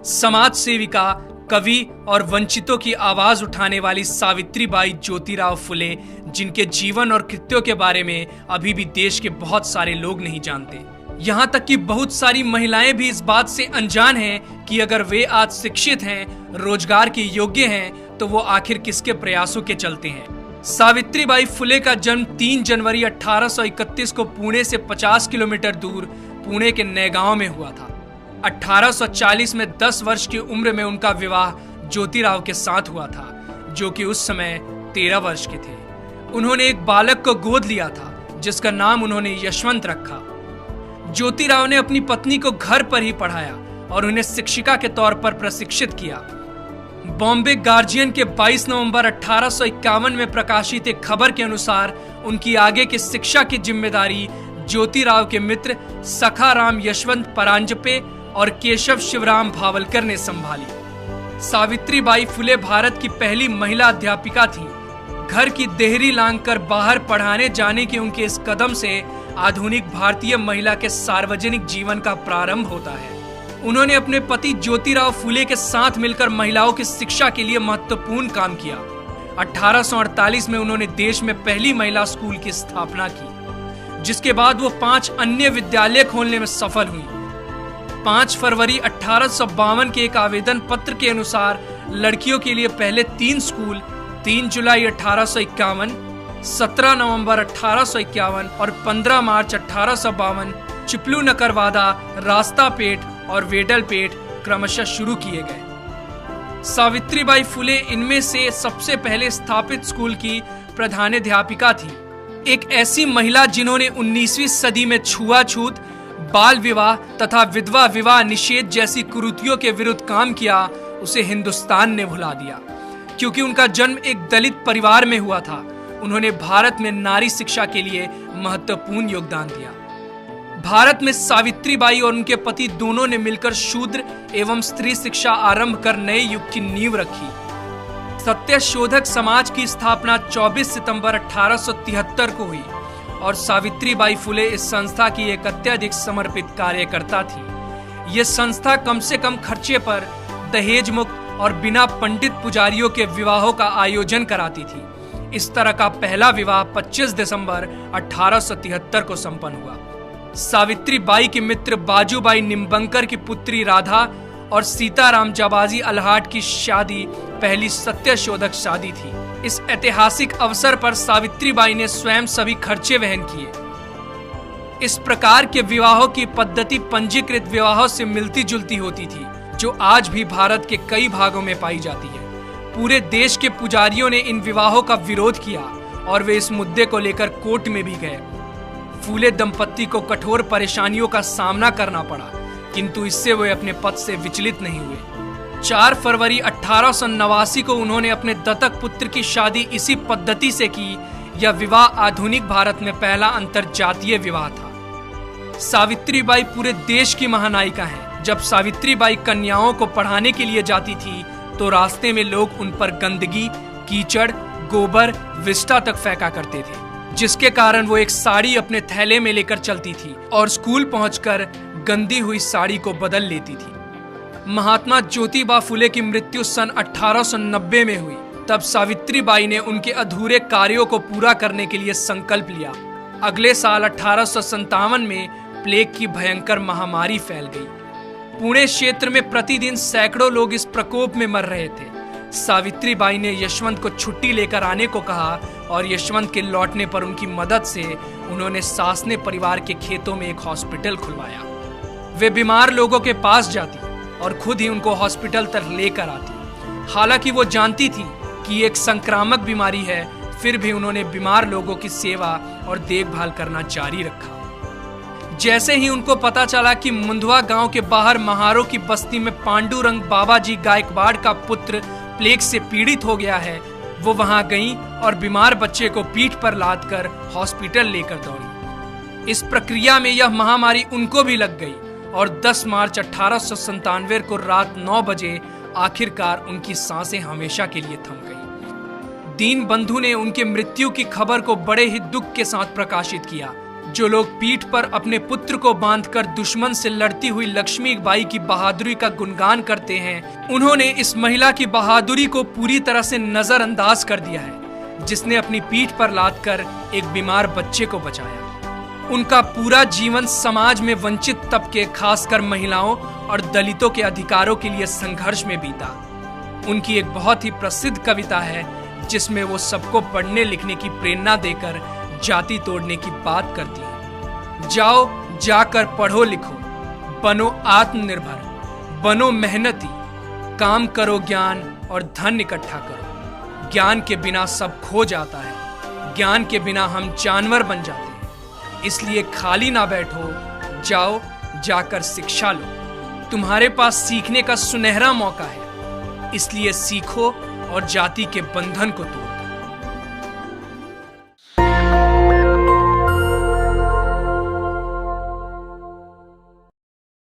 समाज सेविका, कवि और वंचितों की आवाज उठाने वाली सावित्रीबाई ज्योतिराव फुले, जिनके जीवन और कृत्यों के बारे में अभी भी देश के बहुत सारे लोग नहीं जानते। यहाँ तक कि बहुत सारी महिलाएं भी इस बात से अनजान हैं कि अगर वे आज शिक्षित हैं, रोजगार के योग्य हैं, तो वो आखिर किसके प्रयासों के चलते हैं। सावित्रीबाई फुले का जन्म 3 जनवरी 1831 को पुणे से 50 किलोमीटर दूर पुणे के नैगांव में हुआ था। 1840 में 10 वर्ष की उम्र में उनका विवाह ज्योतिराव के साथ हुआ था, जो कि उस समय 13 वर्ष के थे। उन्होंने एक बालक को गोद लिया था, जिसका नाम उन्होंने यशवंत रखा। ज्योतिराव ने अपनी पत्नी को घर पर ही पढ़ाया और उन्हें शिक्षिका के तौर पर प्रशिक्षित किया। बॉम्बे गार्जियन के 22 नवंबर 1851 में प्रकाशित एक खबर के अनुसार उनकी आगे की शिक्षा की जिम्मेदारी ज्योतिराव के मित्र सखाराम यशवंत परांजपे और केशव शिवराम भावलकर ने संभाली। सावित्रीबाई फुले भारत की पहली महिला अध्यापिका थी। घर की देहरी लांघकर बाहर पढ़ाने जाने के उनके इस कदम से आधुनिक भारतीय महिला के सार्वजनिक जीवन का प्रारंभ होता है। उन्होंने अपने पति ज्योतिराव फुले के साथ मिलकर महिलाओं की शिक्षा के लिए महत्वपूर्ण काम किया। 1848 में उन्होंने देश में पहली महिला स्कूल की स्थापना की, जिसके बाद वो 5 अन्य विद्यालय खोलने में सफल हुई। 5 फरवरी 1852 के एक आवेदन पत्र के अनुसार लड़कियों के लिए पहले 3 स्कूल 3 जुलाई 1851, 17 नवंबर 1851 और 15 मार्च 1852 चिपलू नकरवादा, रास्तापेट और वेडलपेट क्रमशः शुरू किए गए। सावित्रीबाई फुले इनमें से सबसे पहले स्थापित स्कूल की प्रधानाध्यापिका थी। एक ऐसी महिला जिन्होंने 19वीं सदी में छुआछूत, बाल विवाह तथा विधवा विवाह निषेध जैसी कुरीतियों के विरुद्ध काम किया, उसे हिंदुस्तान ने भुला दिया। क्योंकि उनका जन्म एक दलित परिवार में हुआ था, उन्होंने भारत में नारी शिक्षा के लिए महत्वपूर्ण योगदान दिया। भारत में सावित्रीबाई और उनके पति दोनों ने मिलकर शूद्र एवं स्त्री शिक्षा आरंभ कर नए युग की नींव रखी। सत्यशोधक समाज की स्थापना 24 सितंबर 1873 को हुई और सावित्रीबाई फुले इस संस्था की एक अत्यधिक समर्पित कार्यकर्ता थी। यह संस्था कम से कम खर्चे पर दहेज मुक्त और बिना पंडित पुजारियों के विवाहों का आयोजन कराती थी। इस तरह का पहला विवाह 25 दिसंबर 1873 को संपन्न हुआ। सावित्रीबाई के मित्र बाजूबाई निम्बंकर की पुत्री राधा और सीताराम जाबाजी अल्हाट की शादी पहली सत्यशोधक शादी थी। इस ऐतिहासिक अवसर पर सावित्रीबाई ने स्वयं सभी खर्चे वहन किए। इस प्रकार के विवाहों की पद्धति पंजीकृत विवाहों से मिलती जुलती होती थी, जो आज भी भारत के कई भागों में पाई जाती है। पूरे देश के पुजारियों ने इन विवाहों का विरोध किया और वे इस मुद्दे को लेकर कोर्ट में भी गए। फूले दंपत्ति को कठोर परेशानियों का सामना करना पड़ा, किंतु इससे वे अपने पद से विचलित नहीं हुए। 4 फरवरी 1889 को उन्होंने अपने दत्तक पुत्र की शादी इसी पद्धति से की। यह विवाह आधुनिक भारत में पहला अंतरजातीय विवाह था। सावित्रीबाई पूरे देश की महानायिका हैं। जब सावित्रीबाई कन्याओं को पढ़ाने के लिए जाती थी, तो रास्ते में लोग उन पर गंदगी, कीचड़, गोबर, विष्ठा तक फेंका करते थे, जिसके कारण वो एक साड़ी अपने थैले में लेकर चलती थी और स्कूल पहुंचकर गंदी हुई साड़ी को बदल लेती थी। महात्मा ज्योतिबा फुले की मृत्यु सन 1890 में हुई। तब सावित्रीबाई ने उनके अधूरे कार्यों को पूरा करने के लिए संकल्प लिया। अगले साल 1857 में प्लेग की भयंकर महामारी फैल गई। पुणे क्षेत्र में प्रतिदिन सैकड़ों लोग इस प्रकोप में मर रहे थे। सावित्रीबाई ने यशवंत को छुट्टी लेकर आने को कहा और यशवंत के लौटने पर उनकी मदद से उन्होंने सासने परिवार के खेतों में एक हॉस्पिटल खुलवाया। वे बीमार लोगों के पास जाती और खुद ही उनको हॉस्पिटल तक लेकर आती। हालांकि वो जानती थी कि एक संक्रामक बीमारी है, फिर भी उन्होंने बीमार लोगों की सेवा और देखभाल करना जारी रखा। जैसे ही उनको पता चला कि मुंदवा गांव के बाहर महारों की बस्ती में पांडुरंग बाबाजी गायकवाड़ का पुत्र प्लेग से पीड़ित हो गया है, वो वहां गईं और बीमार बच्चे को पीठ पर लादकर हॉस्पिटल लेकर दौड़ी। इस प्रक्रिया में यह महामारी उनको भी लग गई और 10 मार्च 1897 को रात 9 बजे आखिरकार उनकी सांसें हमेशा के लिए थम गईं। दीन बंधु ने उनके मृत्यु की खबर को बड़े ही दुख के साथ प्रकाशित किया। जो लोग पीठ पर अपने पुत्र को बांधकर दुश्मन से लड़ती हुई लक्ष्मीबाई की बहादुरी का गुणगान करते हैं, उन्होंने इस महिला की बहादुरी को पूरी तरह से नजरअंदाज कर दिया है, जिसने अपनी पीठ पर लादकर एक बीमार बच्चे को बचाया। उनका पूरा जीवन समाज में वंचित तबके, खासकर महिलाओं और दलितों के अधिकारों के लिए संघर्ष में बीता। उनकी एक बहुत ही प्रसिद्ध कविता है जिसमें वो सबको पढ़ने लिखने की प्रेरणा देकर जाति तोड़ने की बात करती है। जाओ, जाकर पढ़ो लिखो, बनो आत्मनिर्भर, बनो मेहनती, काम करो ज्ञान और धन इकट्ठा करो। ज्ञान के बिना सब खो जाता है, ज्ञान के बिना हम जानवर बन जाते हैं। इसलिए खाली ना बैठो, जाओ जाकर शिक्षा लो। तुम्हारे पास सीखने का सुनहरा मौका है, इसलिए सीखो और जाति के बंधन को तोड़ो।